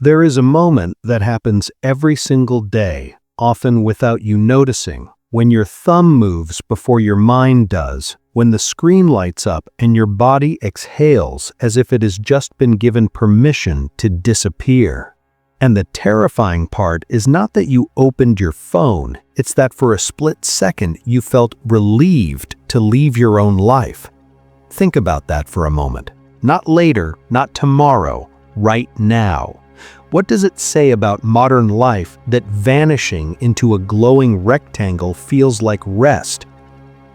There is a moment that happens every single day, often without you noticing, when your thumb moves before your mind does, when the screen lights up and your body exhales as if it has just been given permission to disappear. And the terrifying part is not that you opened your phone, it's that for a split second you felt relieved to leave your own life. Think about that for a moment. Not later, not tomorrow, right now. What does it say about modern life that vanishing into a glowing rectangle feels like rest?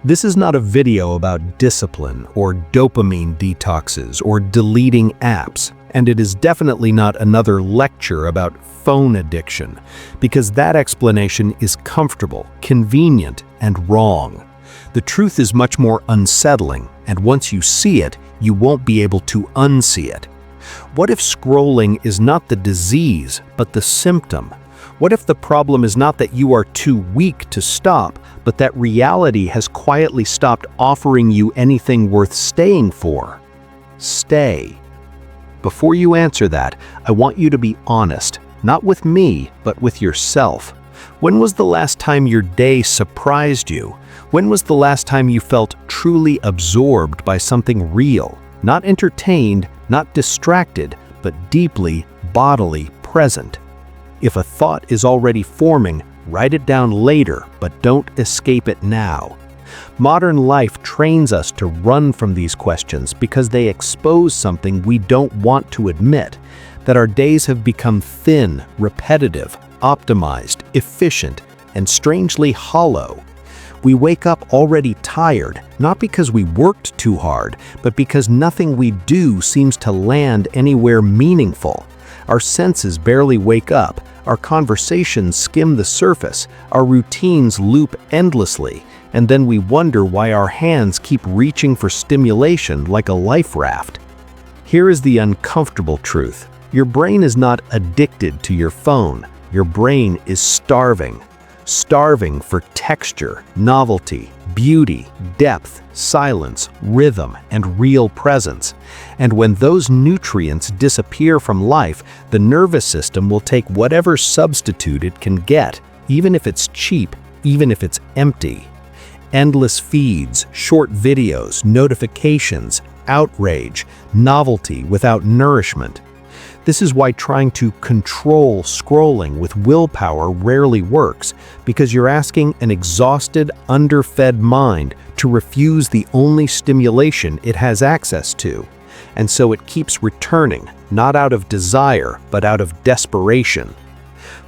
This is not a video about discipline or dopamine detoxes or deleting apps, and it is definitely not another lecture about phone addiction, because that explanation is comfortable, convenient, and wrong. The truth is much more unsettling, and once you see it, you won't be able to unsee it. What if scrolling is not the disease, but the symptom? What if the problem is not that you are too weak to stop, but that reality has quietly stopped offering you anything worth staying for? Stay. Before you answer that, I want you to be honest, not with me, but with yourself. When was the last time your day surprised you? When was the last time you felt truly absorbed by something real? Not entertained, not distracted, but deeply, bodily present. If a thought is already forming, write it down later, but don't escape it now. Modern life trains us to run from these questions because they expose something we don't want to admit, that our days have become thin, repetitive, optimized, efficient, and strangely hollow. We wake up already tired, not because we worked too hard, but because nothing we do seems to land anywhere meaningful. Our senses barely wake up, our conversations skim the surface, our routines loop endlessly, and then we wonder why our hands keep reaching for stimulation like a life raft. Here is the uncomfortable truth. Your brain is not addicted to your phone. Your brain is starving. Starving for texture, novelty, beauty, depth, silence, rhythm, and real presence. And when those nutrients disappear from life, the nervous system will take whatever substitute it can get, even if it's cheap, even if it's empty. Endless feeds, short videos, notifications, outrage, novelty without nourishment. This is why trying to control scrolling with willpower rarely works, because you're asking an exhausted, underfed mind to refuse the only stimulation it has access to. And so it keeps returning, not out of desire, but out of desperation.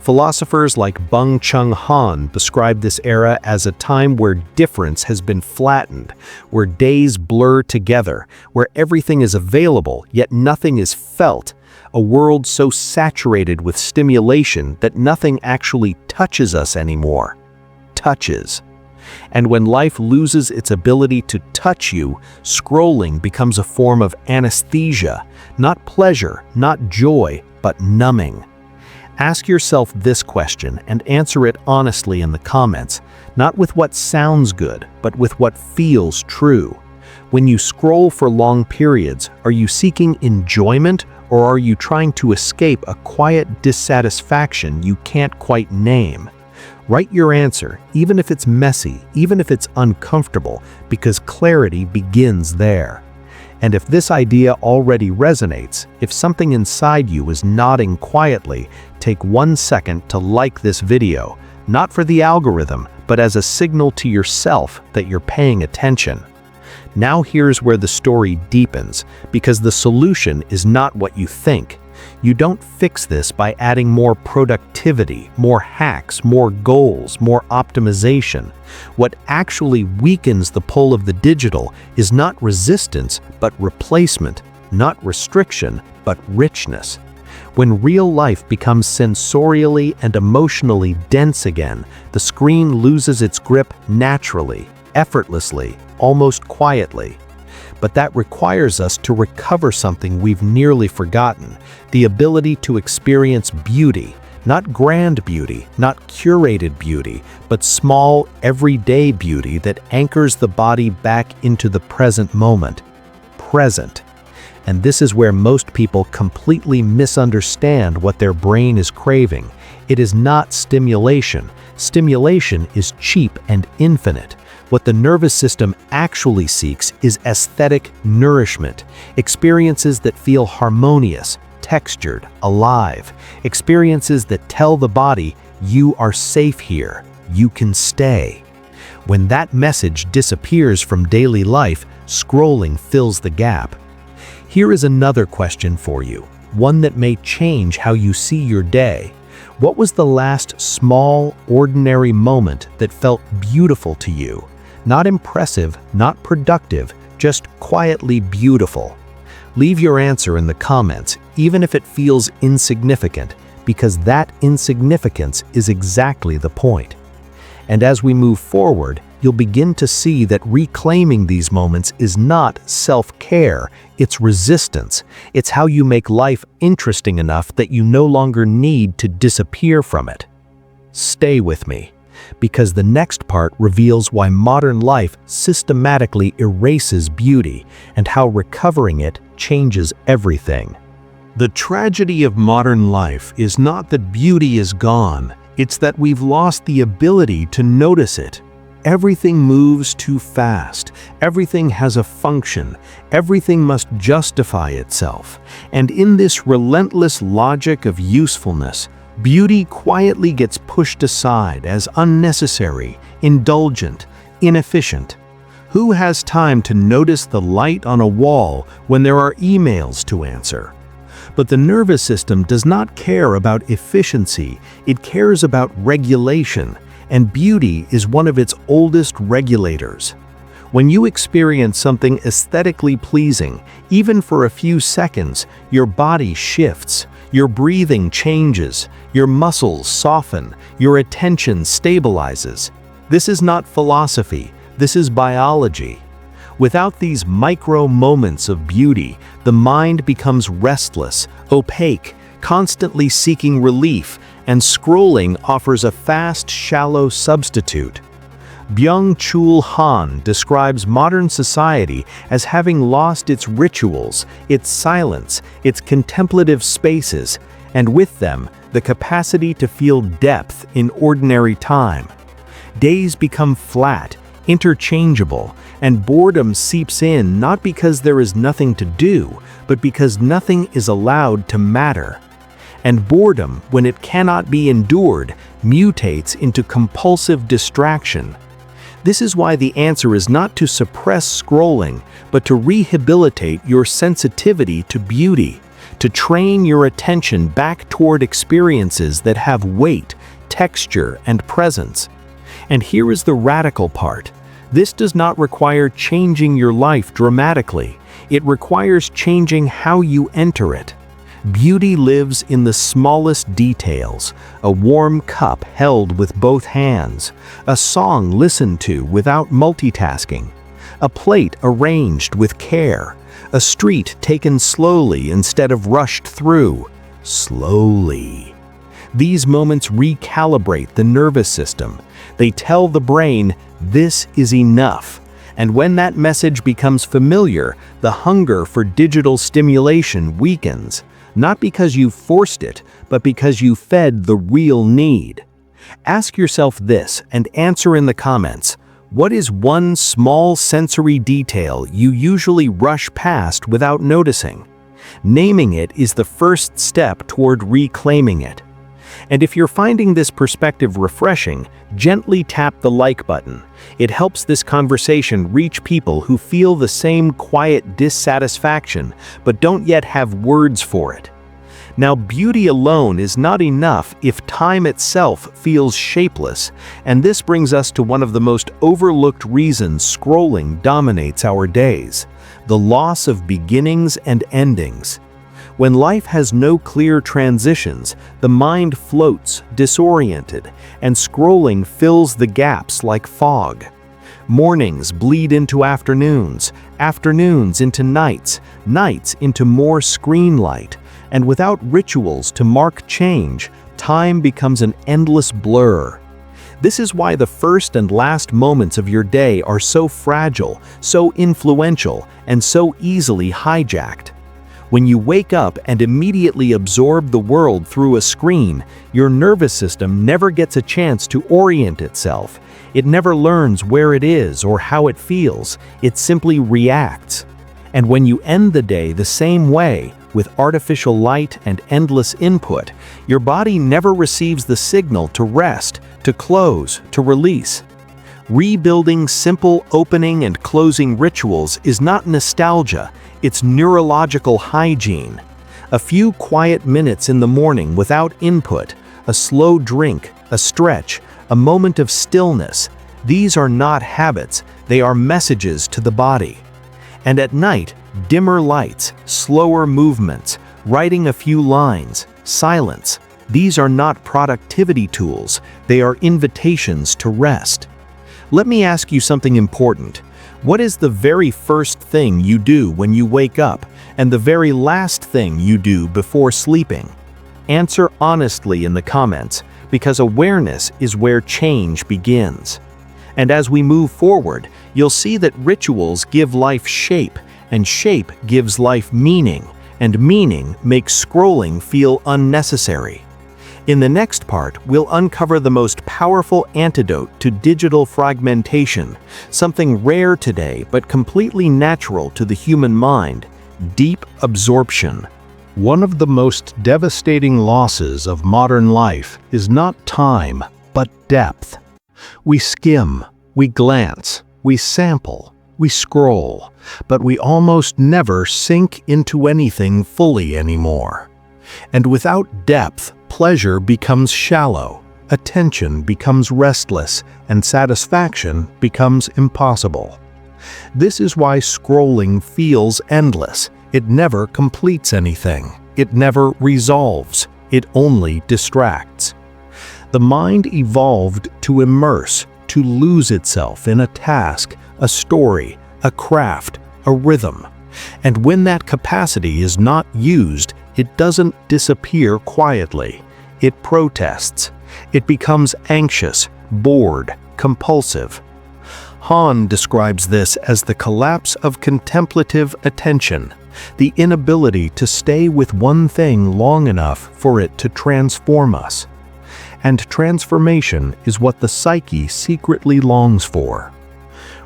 Philosophers like Byung-Chul Han describe this era as a time where difference has been flattened, where days blur together, where everything is available, yet nothing is felt. A world so saturated with stimulation that nothing actually touches us anymore. Touches. And when life loses its ability to touch you, scrolling becomes a form of anesthesia, not pleasure, not joy, but numbing. Ask yourself this question and answer it honestly in the comments, not with what sounds good, but with what feels true. When you scroll for long periods, are you seeking enjoyment, or are you trying to escape a quiet dissatisfaction you can't quite name? Write your answer, even if it's messy, even if it's uncomfortable, because clarity begins there. And if this idea already resonates, if something inside you is nodding quietly, take 1 second to like this video, not for the algorithm, but as a signal to yourself that you're paying attention. Now here's where the story deepens, because the solution is not what you think. You don't fix this by adding more productivity, more hacks, more goals, more optimization. What actually weakens the pull of the digital is not resistance, but replacement, not restriction, but richness. When real life becomes sensorially and emotionally dense again, the screen loses its grip naturally, effortlessly, almost quietly. But that requires us to recover something we've nearly forgotten, the ability to experience beauty, not grand beauty, not curated beauty, but small, everyday beauty that anchors the body back into the present moment. Present. And this is where most people completely misunderstand what their brain is craving. It is not stimulation. Stimulation is cheap and infinite. What the nervous system actually seeks is aesthetic nourishment, experiences that feel harmonious, textured, alive, experiences that tell the body, you are safe here, you can stay. When that message disappears from daily life, scrolling fills the gap. Here is another question for you, one that may change how you see your day. What was the last small, ordinary moment that felt beautiful to you? Not impressive, not productive, just quietly beautiful. Leave your answer in the comments, even if it feels insignificant, because that insignificance is exactly the point. And as we move forward, you'll begin to see that reclaiming these moments is not self-care, it's resistance. It's how you make life interesting enough that you no longer need to disappear from it. Stay with me, because the next part reveals why modern life systematically erases beauty and how recovering it changes everything. The tragedy of modern life is not that beauty is gone, it's that we've lost the ability to notice it. Everything moves too fast, everything has a function, everything must justify itself. And in this relentless logic of usefulness, beauty quietly gets pushed aside as unnecessary, indulgent, inefficient. Who has time to notice the light on a wall when there are emails to answer? But the nervous system does not care about efficiency, it cares about regulation. And beauty is one of its oldest regulators. When you experience something aesthetically pleasing, even for a few seconds, your body shifts, your breathing changes, your muscles soften, your attention stabilizes. This is not philosophy, this is biology. Without these micro moments of beauty, the mind becomes restless, opaque, constantly seeking relief, and scrolling offers a fast, shallow substitute. Byung-Chul Han describes modern society as having lost its rituals, its silence, its contemplative spaces, and with them, the capacity to feel depth in ordinary time. Days become flat, interchangeable, and boredom seeps in not because there is nothing to do, but because nothing is allowed to matter. And boredom, when it cannot be endured, mutates into compulsive distraction. This is why the answer is not to suppress scrolling, but to rehabilitate your sensitivity to beauty, to train your attention back toward experiences that have weight, texture, and presence. And here is the radical part. This does not require changing your life dramatically. It requires changing how you enter it. Beauty lives in the smallest details, a warm cup held with both hands, a song listened to without multitasking, a plate arranged with care, a street taken slowly instead of rushed through, slowly. These moments recalibrate the nervous system. They tell the brain, this is enough. And when that message becomes familiar, the hunger for digital stimulation weakens. Not because you forced it, but because you fed the real need. Ask yourself this and answer in the comments. What is one small sensory detail you usually rush past without noticing? Naming it is the first step toward reclaiming it. And if you're finding this perspective refreshing, gently tap the like button. It helps this conversation reach people who feel the same quiet dissatisfaction, but don't yet have words for it. Now, beauty alone is not enough if time itself feels shapeless, and this brings us to one of the most overlooked reasons scrolling dominates our days: the loss of beginnings and endings. When life has no clear transitions, the mind floats, disoriented, and scrolling fills the gaps like fog. Mornings bleed into afternoons, afternoons into nights, nights into more screen light, and without rituals to mark change, time becomes an endless blur. This is why the first and last moments of your day are so fragile, so influential, and so easily hijacked. When you wake up and immediately absorb the world through a screen, your nervous system never gets a chance to orient itself. It never learns where it is or how it feels. It simply reacts. And when you end the day the same way, with artificial light and endless input, your body never receives the signal to rest, to close, to release. Rebuilding simple opening and closing rituals is not nostalgia, it's neurological hygiene. A few quiet minutes in the morning without input, a slow drink, a stretch, a moment of stillness. These are not habits, they are messages to the body. And at night, dimmer lights, slower movements, writing a few lines, silence. These are not productivity tools, they are invitations to rest. Let me ask you something important. What is the very first thing you do when you wake up, and the very last thing you do before sleeping? Answer honestly in the comments, because awareness is where change begins. And as we move forward, you'll see that rituals give life shape, and shape gives life meaning, and meaning makes scrolling feel unnecessary. In the next part, we'll uncover the most powerful antidote to digital fragmentation, something rare today but completely natural to the human mind: deep absorption. One of the most devastating losses of modern life is not time, but depth. We skim, we glance, we sample, we scroll, but we almost never sink into anything fully anymore. And without depth, pleasure becomes shallow, attention becomes restless, and satisfaction becomes impossible. This is why scrolling feels endless. It never completes anything. It never resolves. It only distracts. The mind evolved to immerse, to lose itself in a task, a story, a craft, a rhythm. And when that capacity is not used, it doesn't disappear quietly. It protests. It becomes anxious, bored, compulsive. Hahn describes this as the collapse of contemplative attention, the inability to stay with one thing long enough for it to transform us. And transformation is what the psyche secretly longs for.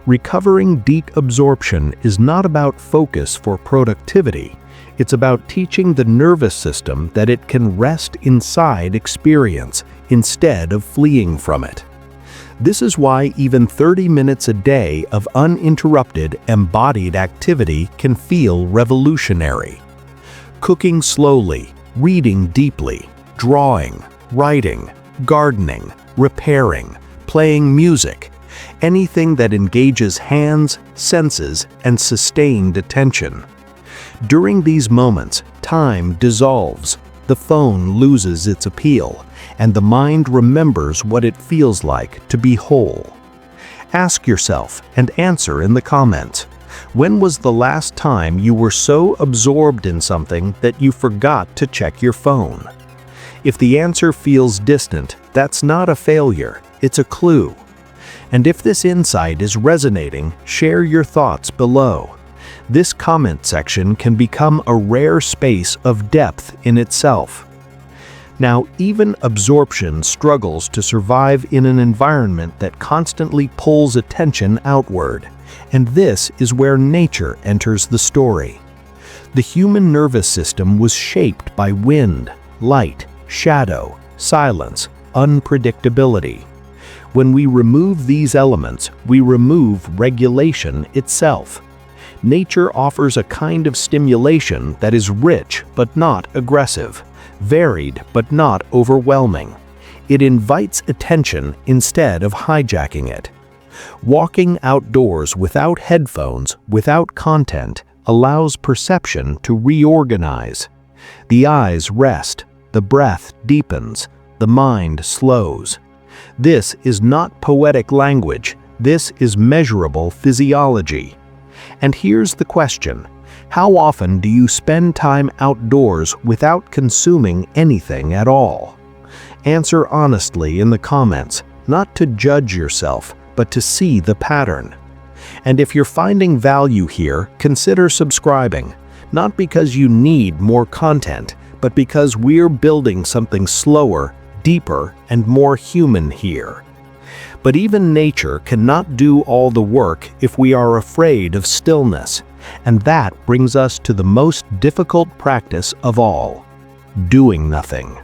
Recovering deep absorption is not about focus for productivity. It's about teaching the nervous system that it can rest inside experience instead of fleeing from it. This is why even 30 minutes a day of uninterrupted, embodied activity can feel revolutionary. Cooking slowly, reading deeply, drawing, writing, gardening, repairing, playing music, anything that engages hands, senses, and sustained attention. During these moments, time dissolves, the phone loses its appeal, and the mind remembers what it feels like to be whole. Ask yourself and answer in the comments. When was the last time you were so absorbed in something that you forgot to check your phone? If the answer feels distant, that's not a failure, it's a clue. And if this insight is resonating, share your thoughts below. This comment section can become a rare space of depth in itself. Now, even absorption struggles to survive in an environment that constantly pulls attention outward, and this is where nature enters the story. The human nervous system was shaped by wind, light, shadow, silence, unpredictability. When we remove these elements, we remove regulation itself. Nature offers a kind of stimulation that is rich but not aggressive, varied but not overwhelming. It invites attention instead of hijacking it. Walking outdoors without headphones, without content, allows perception to reorganize. The eyes rest, the breath deepens, the mind slows. This is not poetic language, this is measurable physiology. And here's the question: how often do you spend time outdoors without consuming anything at all? Answer honestly in the comments, not to judge yourself, but to see the pattern. And if you're finding value here, consider subscribing. Not because you need more content, but because we're building something slower, deeper, and more human here. But even nature cannot do all the work if we are afraid of stillness, and that brings us to the most difficult practice of all: doing nothing.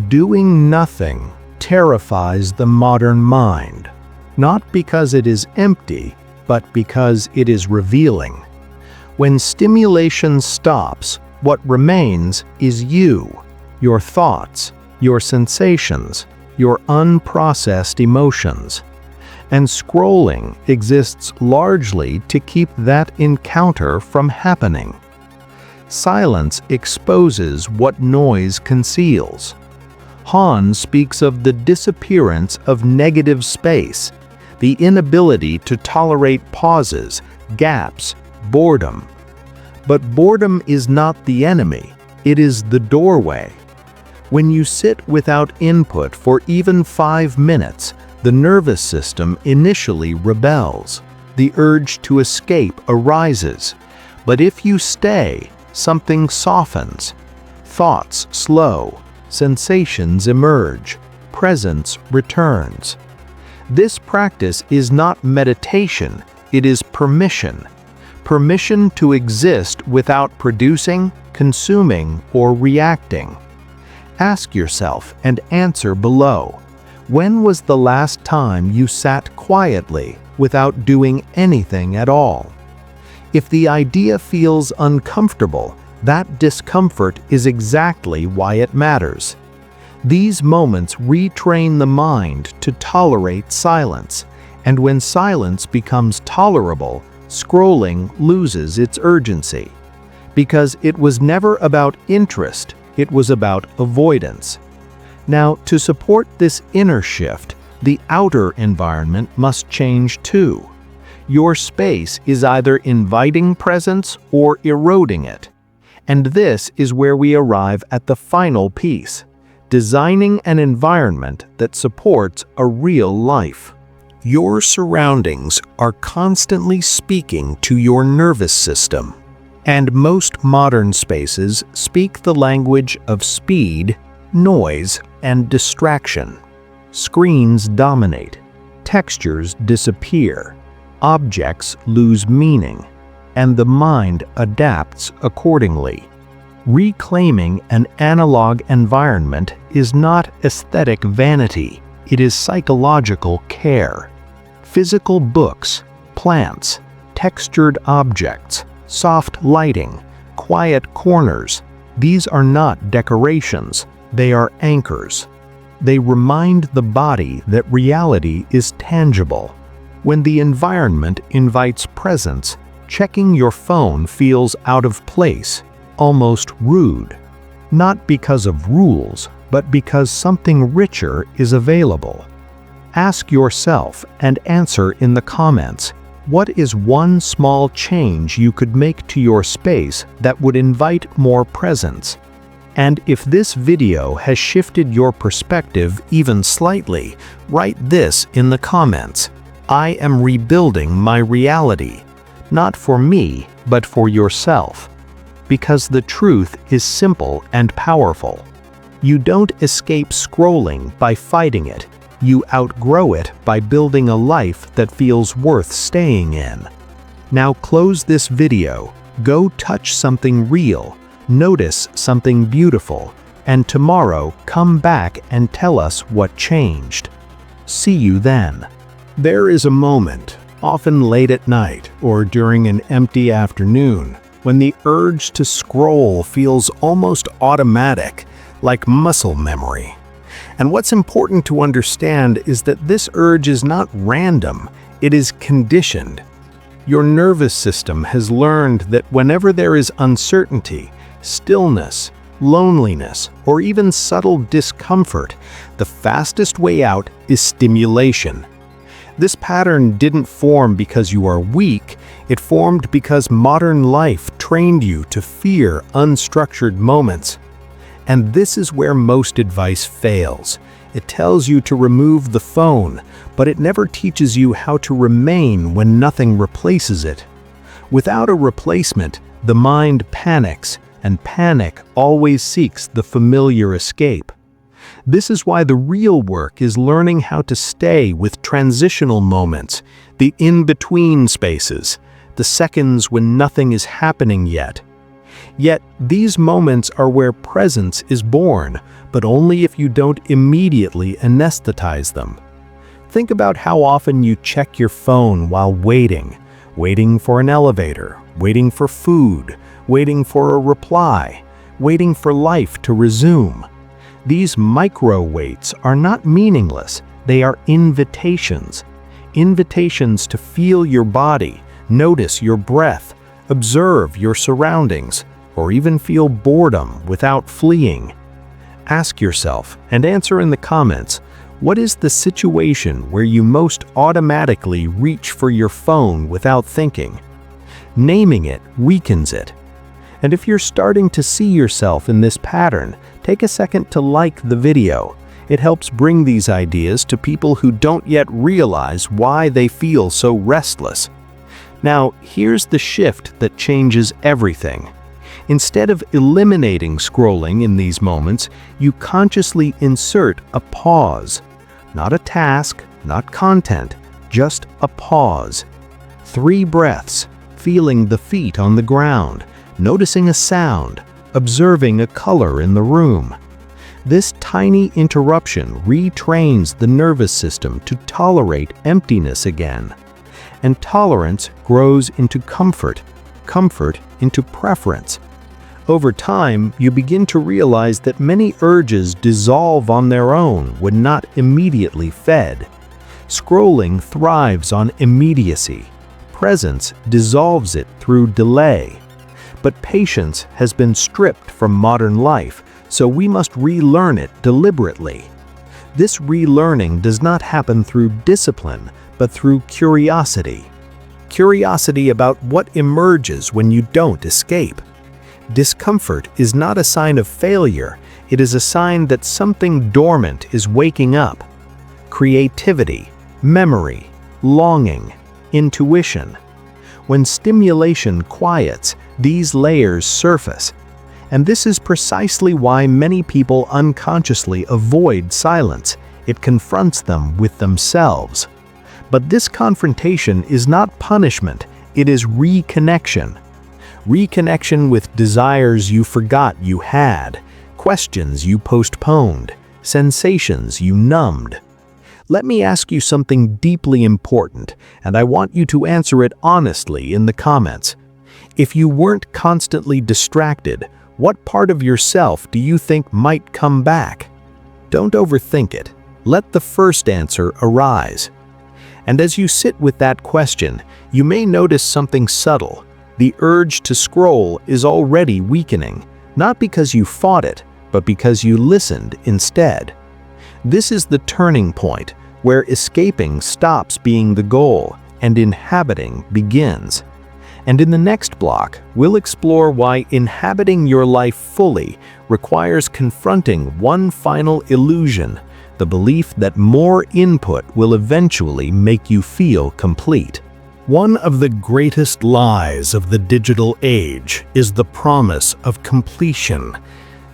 Doing nothing terrifies the modern mind, not because it is empty, but because it is revealing. When stimulation stops, what remains is you, your thoughts, your sensations, your unprocessed emotions. And scrolling exists largely to keep that encounter from happening. Silence exposes what noise conceals. Hahn speaks of the disappearance of negative space, the inability to tolerate pauses, gaps, boredom. But boredom is not the enemy, it is the doorway. When you sit without input for even 5 minutes, the nervous system initially rebels. The urge to escape arises. But if you stay, something softens. Thoughts slow, sensations emerge, presence returns. This practice is not meditation, it is permission. Permission to exist without producing, consuming, or reacting. Ask yourself and answer below. When was the last time you sat quietly without doing anything at all? If the idea feels uncomfortable, that discomfort is exactly why it matters. These moments retrain the mind to tolerate silence, and when silence becomes tolerable, scrolling loses its urgency. Because it was never about interest, it was about avoidance. Now, to support this inner shift, the outer environment must change too. Your space is either inviting presence or eroding it. And this is where we arrive at the final piece: designing an environment that supports a real life. Your surroundings are constantly speaking to your nervous system. And most modern spaces speak the language of speed, noise, and distraction. Screens dominate, textures disappear, objects lose meaning, and the mind adapts accordingly. Reclaiming an analog environment is not aesthetic vanity, it is psychological care. Physical books, plants, textured objects, soft lighting, quiet corners, these are not decorations, they are anchors. They remind the body that reality is tangible. When the environment invites presence, checking your phone feels out of place, almost rude. Not because of rules, but because something richer is available. Ask yourself and answer in the comments, what is one small change you could make to your space that would invite more presence? And if this video has shifted your perspective even slightly, write this in the comments: I am rebuilding my reality, not for me, but for yourself. Because the truth is simple and powerful. You don't escape scrolling by fighting it. You outgrow it by building a life that feels worth staying in. Now close this video, go touch something real, notice something beautiful, and tomorrow come back and tell us what changed. See you then. There is a moment, often late at night or during an empty afternoon, when the urge to scroll feels almost automatic, like muscle memory. And what's important to understand is that this urge is not random, it is conditioned. Your nervous system has learned that whenever there is uncertainty, stillness, loneliness, or even subtle discomfort, the fastest way out is stimulation. This pattern didn't form because you are weak, it formed because modern life trained you to fear unstructured moments. And this is where most advice fails. It tells you to remove the phone, but it never teaches you how to remain when nothing replaces it. Without a replacement, The mind panics, and panic always seeks the familiar escape. This is why the real work is learning how to stay with transitional moments, the in-between spaces, the seconds when nothing is happening yet. Yet, these moments are where presence is born, but only if you don't immediately anesthetize them. Think about how often you check your phone while waiting for an elevator, waiting for food, waiting for a reply, waiting for life to resume. These micro-waits are not meaningless, they are invitations. Invitations to feel your body, notice your breath, observe your surroundings, or even feel boredom without fleeing. Ask yourself, and answer in the comments, what is the situation where you most automatically reach for your phone without thinking? Naming it weakens it. And if you're starting to see yourself in this pattern, take a second to like the video. It helps bring these ideas to people who don't yet realize why they feel so restless. Now, here's the shift that changes everything. Instead of eliminating scrolling in these moments, you consciously insert a pause. Not a task, not content, just a pause. 3 breaths, feeling the feet on the ground, noticing a sound, observing a color in the room. This tiny interruption retrains the nervous system to tolerate emptiness again. And tolerance grows into comfort, comfort into preference. Over time, you begin to realize that many urges dissolve on their own when not immediately fed. Scrolling thrives on immediacy. Presence dissolves it through delay. But patience has been stripped from modern life, so we must relearn it deliberately. This relearning does not happen through discipline, but through curiosity. Curiosity about what emerges when you don't escape. Discomfort is not a sign of failure, it is a sign that something dormant is waking up. Creativity, memory, longing, intuition. When stimulation quiets, these layers surface. And this is precisely why many people unconsciously avoid silence. It confronts them with themselves. But this confrontation is not punishment, it is reconnection. Reconnection with desires you forgot you had, questions you postponed, sensations you numbed. Let me ask you something deeply important, and I want you to answer it honestly in the comments. If you weren't constantly distracted, what part of yourself do you think might come back? Don't overthink it. Let the first answer arise. And as you sit with that question, you may notice something subtle. The urge to scroll is already weakening, not because you fought it, but because you listened instead. This is the turning point, where escaping stops being the goal and inhabiting begins. And in the next block, we'll explore why inhabiting your life fully requires confronting one final illusion, the belief that more input will eventually make you feel complete. One of the greatest lies of the digital age is the promise of completion.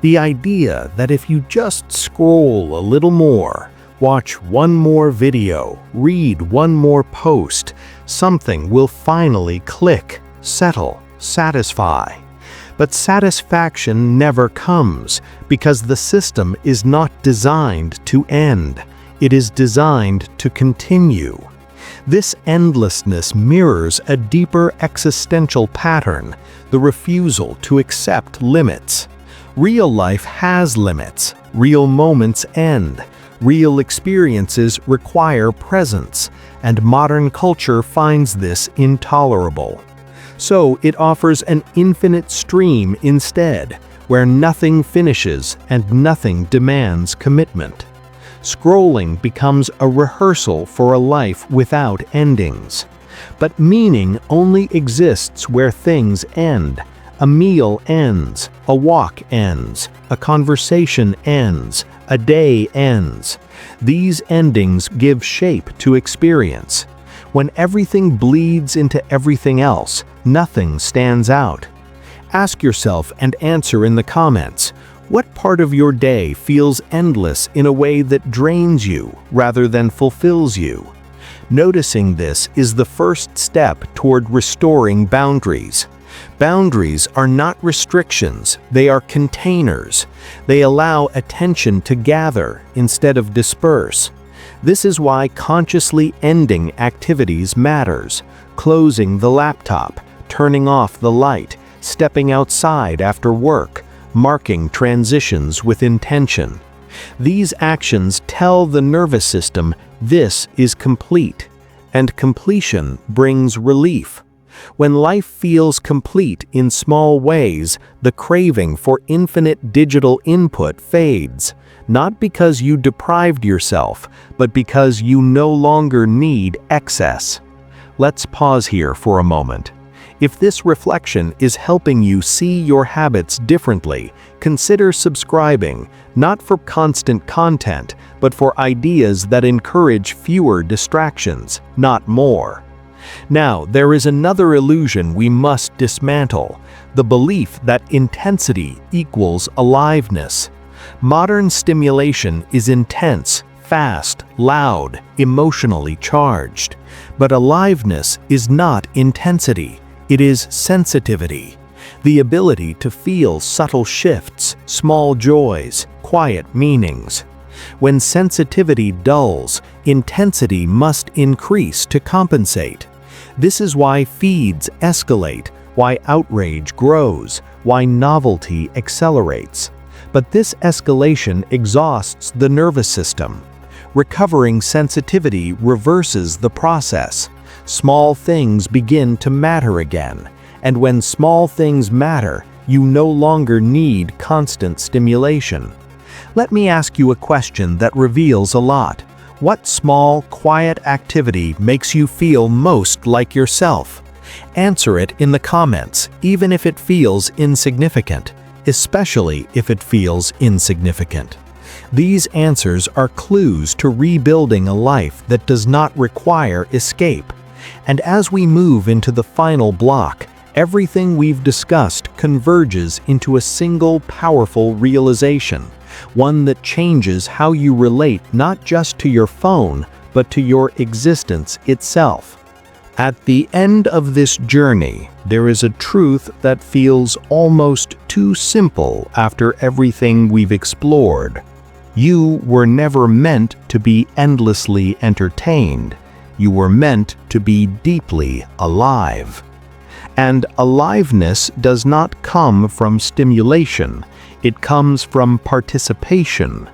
The idea that if you just scroll a little more, watch one more video, read one more post, something will finally click, settle, satisfy. But satisfaction never comes because the system is not designed to end. It is designed to continue. This endlessness mirrors a deeper existential pattern, the refusal to accept limits. Real life has limits. Real moments end. Real experiences require presence, and modern culture finds this intolerable. So it offers an infinite stream instead, where nothing finishes and nothing demands commitment. Scrolling becomes a rehearsal for a life without endings. But meaning only exists where things end. A meal ends, a walk ends, a conversation ends, a day ends. These endings give shape to experience. When everything bleeds into everything else, nothing stands out. Ask yourself and answer in the comments, what part of your day feels endless in a way that drains you rather than fulfills you? Noticing this is the first step toward restoring boundaries. Boundaries are not restrictions, they are containers. They allow attention to gather instead of disperse. This is why consciously ending activities matters. Closing the laptop, turning off the light, stepping outside after work, marking transitions with intention. These actions tell the nervous system this is complete, and completion brings relief. When life feels complete in small ways, the craving for infinite digital input fades, not because you deprived yourself, but because you no longer need excess. Let's pause here for a moment. If this reflection is helping you see your habits differently, consider subscribing, not for constant content, but for ideas that encourage fewer distractions, not more. Now, there is another illusion we must dismantle, the belief that intensity equals aliveness. Modern stimulation is intense, fast, loud, emotionally charged. But aliveness is not intensity. It is sensitivity, the ability to feel subtle shifts, small joys, quiet meanings. When sensitivity dulls, intensity must increase to compensate. This is why feeds escalate, why outrage grows, why novelty accelerates. But this escalation exhausts the nervous system. Recovering sensitivity reverses the process. Small things begin to matter again, and when small things matter, you no longer need constant stimulation. Let me ask you a question that reveals a lot. What small, quiet activity makes you feel most like yourself? Answer it in the comments, even if it feels insignificant, especially if it feels insignificant. These answers are clues to rebuilding a life that does not require escape. And as we move into the final block, everything we've discussed converges into a single powerful realization, one that changes how you relate not just to your phone, but to your existence itself. At the end of this journey, there is a truth that feels almost too simple after everything we've explored. You were never meant to be endlessly entertained. You were meant to be deeply alive. And aliveness does not come from stimulation. It comes from participation.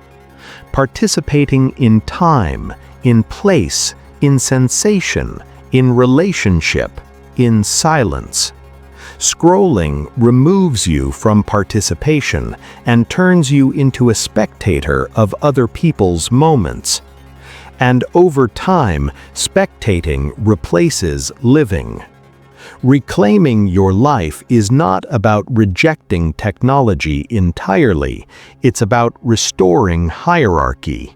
Participating in time, in place, in sensation, in relationship, in silence. Scrolling removes you from participation and turns you into a spectator of other people's moments. And over time, spectating replaces living. Reclaiming your life is not about rejecting technology entirely, it's about restoring hierarchy.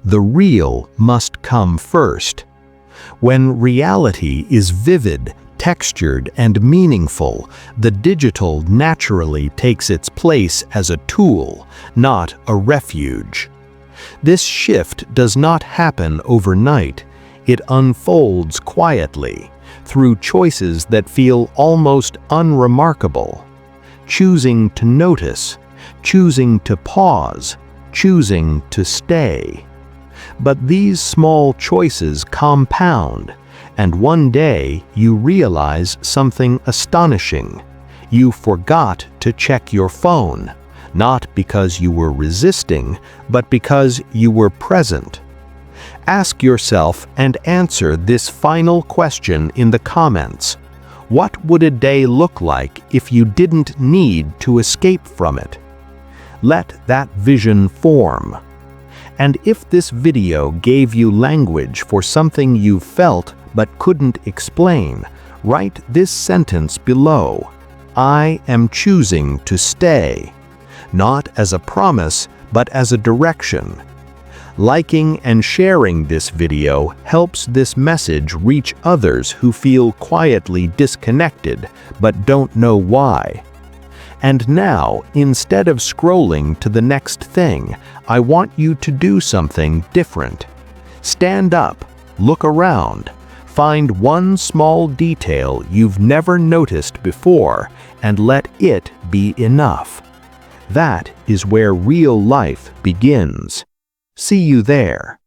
The real must come first. When reality is vivid, textured, and meaningful, the digital naturally takes its place as a tool, not a refuge. This shift does not happen overnight. It unfolds quietly, through choices that feel almost unremarkable. Choosing to notice, choosing to pause, choosing to stay. But these small choices compound, and one day you realize something astonishing. You forgot to check your phone, not because you were resisting, but because you were present. Ask yourself and answer this final question in the comments. What would a day look like if you didn't need to escape from it? Let that vision form. And if this video gave you language for something you felt but couldn't explain, write this sentence below. I am choosing to stay. Not as a promise, but as a direction. Liking and sharing this video helps this message reach others who feel quietly disconnected but don't know why. And now, instead of scrolling to the next thing, I want you to do something different. Stand up, look around, find one small detail you've never noticed before, and let it be enough. That is where real life begins. See you there.